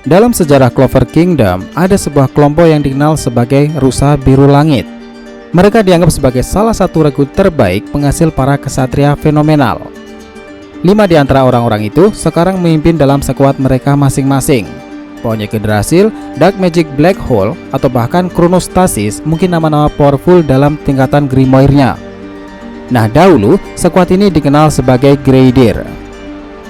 Dalam sejarah Clover Kingdom, ada sebuah kelompok yang dikenal sebagai Rusa Biru Langit. Mereka dianggap sebagai salah satu regu terbaik penghasil para kesatria fenomenal. 5 di antara orang-orang itu sekarang memimpin dalam sekuat mereka masing-masing. Pokoknya Yggdrasil, Dark Magic Black Hole, atau bahkan Chronostasis mungkin nama-nama powerful dalam tingkatan Grimoire-nya. Nah, dahulu sekuat ini dikenal sebagai Greidir.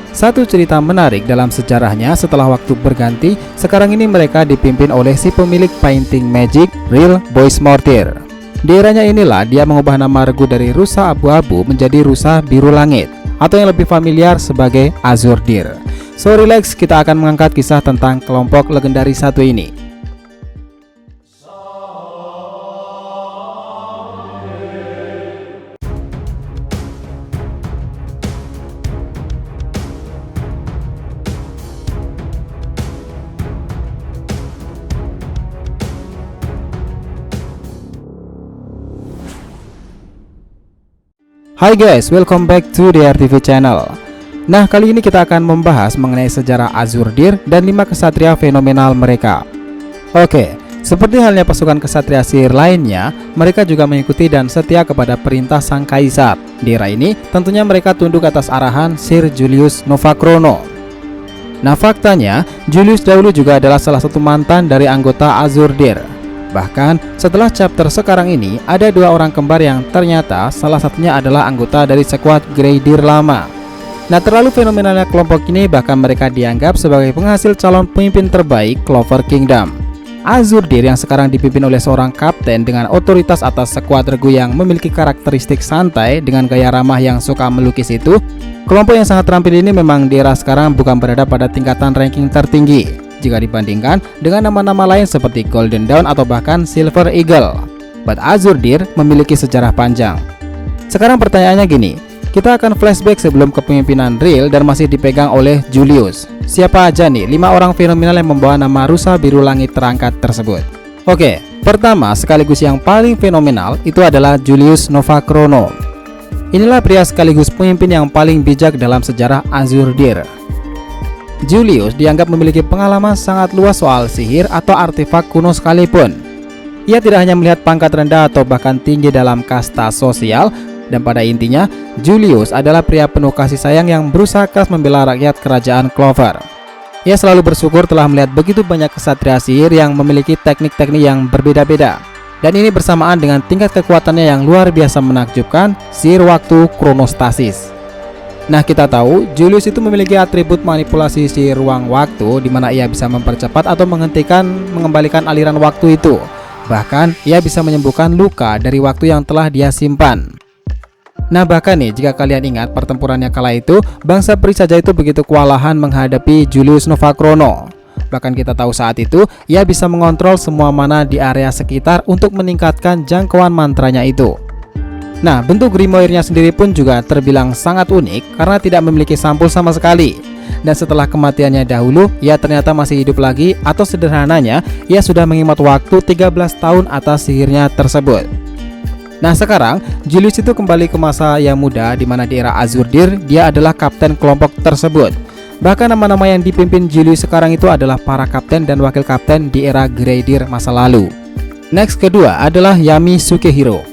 Satu cerita menarik dalam sejarahnya, setelah waktu berganti, sekarang ini mereka dipimpin oleh si pemilik Painting Magic, Real Boyce Mortir. Di eranya inilah dia mengubah nama regu dari Rusa Abu-Abu menjadi Rusa Biru Langit, atau yang lebih familiar sebagai Azurdir. So relax, kita akan mengangkat kisah tentang kelompok legendaris satu ini. Hai guys, welcome back to the RTV channel. Nah, kali ini kita akan membahas mengenai sejarah Azurdir dan 5 kesatria fenomenal mereka. Oke, seperti halnya pasukan kesatria sihir lainnya, mereka juga mengikuti dan setia kepada perintah sang kaisar. Di era ini, tentunya mereka tunduk atas arahan Sir Julius Novachrono. Nah, faktanya, Julius dahulu juga adalah salah satu mantan dari anggota Azurdir. Bahkan setelah chapter sekarang ini, ada 2 orang kembar yang ternyata salah satunya adalah anggota dari sekuat Greidir lama. Nah, terlalu fenomenalnya kelompok ini, bahkan mereka dianggap sebagai penghasil calon pemimpin terbaik Clover Kingdom. Azurdir yang sekarang dipimpin oleh seorang kapten dengan otoritas atas sekuat regu yang memiliki karakteristik santai dengan gaya ramah yang suka melukis itu, kelompok yang sangat terampil ini memang di era sekarang bukan berada pada tingkatan ranking tertinggi jika dibandingkan dengan nama-nama lain seperti Golden Dawn atau bahkan Silver Eagle. But Azurdir memiliki sejarah panjang. Sekarang pertanyaannya gini, kita akan flashback sebelum kepemimpinan Real dan masih dipegang oleh Julius. Siapa aja nih 5 orang fenomenal yang membawa nama Rusa Biru Langit terangkat tersebut? Oke, pertama sekaligus yang paling fenomenal itu adalah Julius Novachrono. Inilah pria sekaligus pemimpin yang paling bijak dalam sejarah Azurdir. Julius dianggap memiliki pengalaman sangat luas soal sihir atau artefak kuno sekalipun. Ia tidak hanya melihat pangkat rendah atau bahkan tinggi dalam kasta sosial, dan pada intinya, Julius adalah pria penuh kasih sayang yang berusaha keras membela rakyat kerajaan Clover. Ia selalu bersyukur telah melihat begitu banyak kesatria sihir yang memiliki teknik-teknik yang berbeda-beda. Dan ini bersamaan dengan tingkat kekuatannya yang luar biasa menakjubkan, sihir waktu Chronostasis. Nah, kita tahu Julius itu memiliki atribut manipulasi sihir ruang waktu, di mana ia bisa mempercepat atau mengembalikan aliran waktu itu. Bahkan ia bisa menyembuhkan luka dari waktu yang telah dia simpan. Nah, bahkan nih, jika kalian ingat pertempurannya kala itu, bangsa peri saja itu begitu kewalahan menghadapi Julius Novachrono. Bahkan kita tahu saat itu ia bisa mengontrol semua mana di area sekitar untuk meningkatkan jangkauan mantranya itu. Nah, bentuk Grimoire-nya sendiri pun juga terbilang sangat unik karena tidak memiliki sampul sama sekali. Dan setelah kematiannya dahulu, ia ternyata masih hidup lagi, atau sederhananya, ia sudah menghemat waktu 13 tahun atas sihirnya tersebut. Nah, sekarang Julius itu kembali ke masa yang muda, di mana di era Azurdir dia adalah kapten kelompok tersebut. Bahkan nama-nama yang dipimpin Julius sekarang itu adalah para kapten dan wakil kapten di era Greidir masa lalu. Next kedua adalah Yami Sukehiro.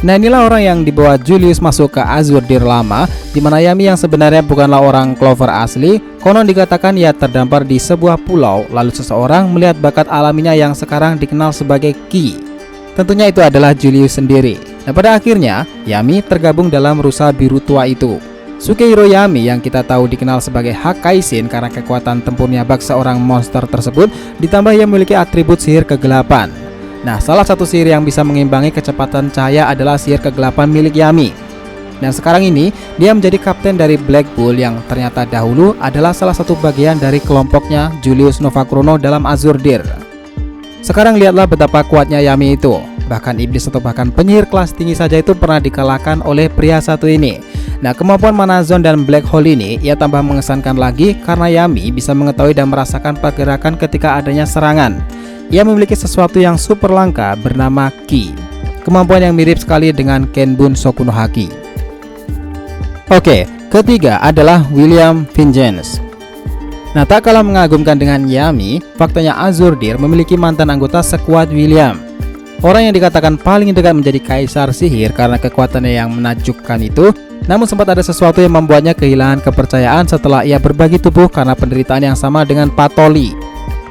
Nah, inilah orang yang dibawa Julius masuk ke Azurdir lama, di mana Yami yang sebenarnya bukanlah orang Clover asli. Konon dikatakan ia terdampar di sebuah pulau, lalu seseorang melihat bakat alaminya yang sekarang dikenal sebagai Ki. Tentunya itu adalah Julius sendiri. Nah, pada akhirnya Yami tergabung dalam Rusa Biru tua itu. Sukehiro Yami yang kita tahu dikenal sebagai Hakaisin karena kekuatan tempurnya bak seorang monster tersebut, ditambah ia memiliki atribut sihir kegelapan. Nah, salah satu sihir yang bisa mengimbangi kecepatan cahaya adalah sihir kegelapan milik Yami. Dan sekarang ini dia menjadi kapten dari Black Bull yang ternyata dahulu adalah salah satu bagian dari kelompoknya Julius Novachrono dalam Azurdir. Sekarang lihatlah betapa kuatnya Yami itu. Bahkan iblis atau bahkan penyihir kelas tinggi saja itu pernah dikalahkan oleh pria satu ini. Nah, kemampuan Mana Zone dan Black Hole ini ia tambah mengesankan lagi karena Yami bisa mengetahui dan merasakan pergerakan ketika adanya serangan. Ia memiliki sesuatu yang super langka bernama Ki, kemampuan yang mirip sekali dengan Kenbun Sokuno Haki. Oke, ketiga adalah William Vincennes. Nah, tak kalah mengagumkan dengan Yami, faktanya Azurdir memiliki mantan anggota sekuat William. Orang yang dikatakan paling dekat menjadi kaisar sihir karena kekuatannya yang menakjubkan itu, namun sempat ada sesuatu yang membuatnya kehilangan kepercayaan setelah ia berbagi tubuh karena penderitaan yang sama dengan Patoli.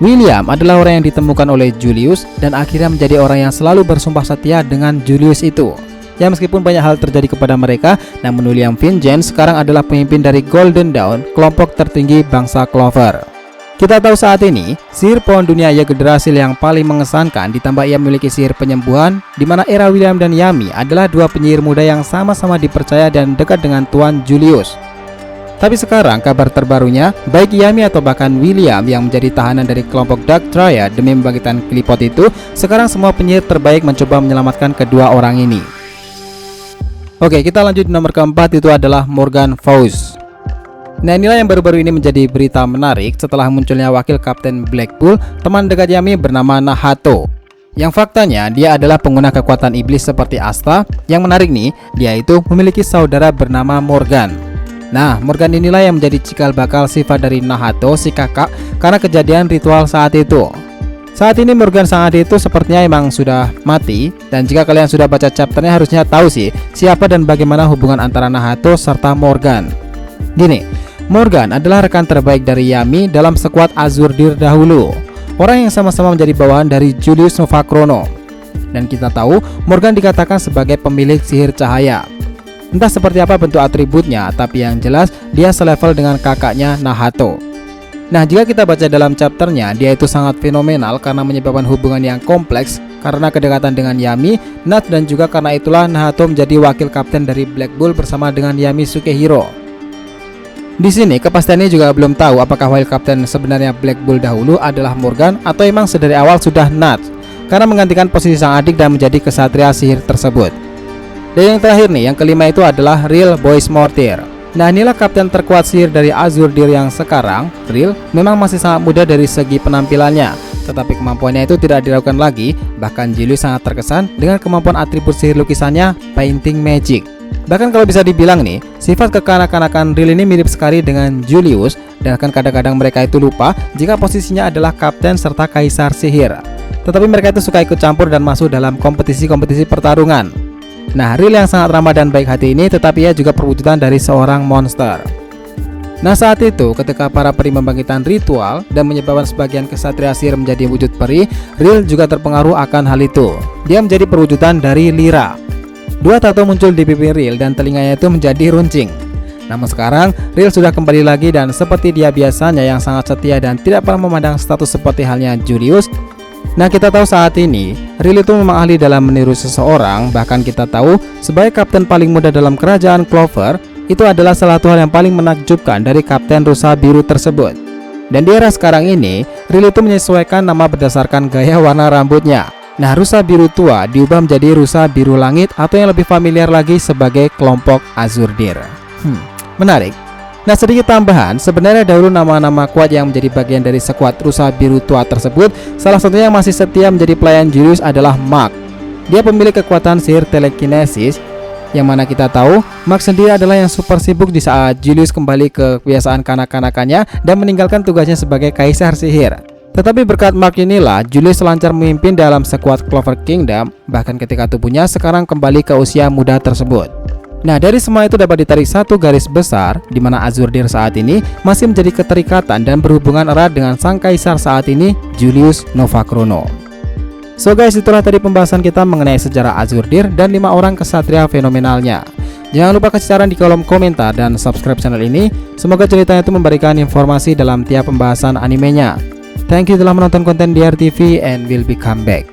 William adalah orang yang ditemukan oleh Julius dan akhirnya menjadi orang yang selalu bersumpah setia dengan Julius itu. Ya, meskipun banyak hal terjadi kepada mereka, namun William Vincent sekarang adalah pemimpin dari Golden Dawn, kelompok tertinggi bangsa Clover. Kita tahu saat ini, sihir pohon dunia Yggdrasil yang paling mengesankan, ditambah ia memiliki sihir penyembuhan, di mana era William dan Yami adalah dua penyihir muda yang sama-sama dipercaya dan dekat dengan Tuan Julius. Tapi sekarang kabar terbarunya, baik Yami atau bahkan William yang menjadi tahanan dari kelompok Dark Triad demi membangkitkan Qliphoth itu, sekarang semua penyihir terbaik mencoba menyelamatkan kedua orang ini. Oke, kita lanjut di nomor keempat, itu adalah Morgan Fawz. Nah, inilah yang baru-baru ini menjadi berita menarik setelah munculnya wakil Kapten Blackpool, teman dekat Yami bernama Nahato. Yang faktanya dia adalah pengguna kekuatan iblis seperti Asta. Yang menarik nih, dia itu memiliki saudara bernama Morgan. Nah, Morgan inilah yang menjadi cikal bakal sifat dari Nahato, si kakak, karena kejadian ritual saat itu. Saat ini Morgan sang adik itu sepertinya emang sudah mati, dan jika kalian sudah baca chapternya harusnya tahu sih siapa dan bagaimana hubungan antara Nahato serta Morgan. Gini, Morgan adalah rekan terbaik dari Yami dalam sekuat Azurdir dahulu, orang yang sama-sama menjadi bawahan dari Julius Novachrono. Dan kita tahu Morgan dikatakan sebagai pemilik sihir cahaya. Entah seperti apa bentuk atributnya, tapi yang jelas dia selevel dengan kakaknya Nahato. Nah, jika kita baca dalam chapternya, dia itu sangat fenomenal karena menyebabkan hubungan yang kompleks karena kedekatan dengan Yami, Nat, dan juga karena itulah Nahato menjadi wakil kapten dari Black Bull bersama dengan Yami Sukehiro. Di sini kepastiannya juga belum tahu apakah wakil kapten sebenarnya Black Bull dahulu adalah Morgan atau emang sedari awal sudah Nat, karena menggantikan posisi sang adik dan menjadi kesatria sihir tersebut. Dan yang terakhir nih, yang kelima itu adalah Real Boyce Mortir. Nah, inilah kapten terkuat sihir dari Azurdir yang sekarang. Real memang masih sangat muda dari segi penampilannya, tetapi kemampuannya itu tidak diragukan lagi. Bahkan Julius sangat terkesan dengan kemampuan atribut sihir lukisannya, Painting Magic. Bahkan kalau bisa dibilang nih, sifat kekanak-kanakan Real ini mirip sekali dengan Julius, dan akan kadang-kadang mereka itu lupa jika posisinya adalah kapten serta kaisar sihir. Tetapi mereka itu suka ikut campur dan masuk dalam kompetisi-kompetisi pertarungan. Nah, Real yang sangat ramah dan baik hati ini, tetapi ia juga perwujudan dari seorang monster. Nah, saat itu ketika para peri membangkitkan ritual dan menyebabkan sebagian kesatria sihir menjadi wujud peri, Real juga terpengaruh akan hal itu. Dia menjadi perwujudan dari Lyra. Dua tato muncul di pipi Real dan telinganya itu menjadi runcing. Namun sekarang Real sudah kembali lagi dan seperti dia biasanya yang sangat setia dan tidak pernah memandang status seperti halnya Julius. Nah, kita tahu saat ini Real itu memang ahli dalam meniru seseorang. Bahkan kita tahu sebagai kapten paling muda dalam kerajaan Clover, itu adalah salah satu hal yang paling menakjubkan dari kapten rusa biru tersebut. Dan di era sekarang ini, Real itu menyesuaikan nama berdasarkan gaya warna rambutnya. Nah, rusa biru tua diubah menjadi rusa biru langit atau yang lebih familiar lagi sebagai kelompok Azurdir. Menarik. Nah, sedikit tambahan, sebenarnya dahulu nama-nama kuat yang menjadi bagian dari sekuat rusa biru tua tersebut, salah satunya yang masih setia menjadi pelayan Julius adalah Mark. Dia pemilik kekuatan sihir telekinesis, yang mana kita tahu Mark sendiri adalah yang super sibuk di saat Julius kembali ke kebiasaan kanak-kanakannya dan meninggalkan tugasnya sebagai kaisar sihir. Tetapi berkat Mark inilah Julius lancar memimpin dalam sekuat Clover Kingdom, bahkan ketika tubuhnya sekarang kembali ke usia muda tersebut. Nah, dari semua itu dapat ditarik satu garis besar, di mana Azurdir saat ini masih menjadi keterikatan dan berhubungan erat dengan sang kaisar saat ini, Julius Novachrono. So guys, itulah tadi pembahasan kita mengenai sejarah Azurdir dan 5 orang kesatria fenomenalnya. Jangan lupa kasih saran di kolom komentar dan subscribe channel ini. Semoga ceritanya itu memberikan informasi dalam tiap pembahasan animenya. Thank you telah menonton konten DR TV and will be come back.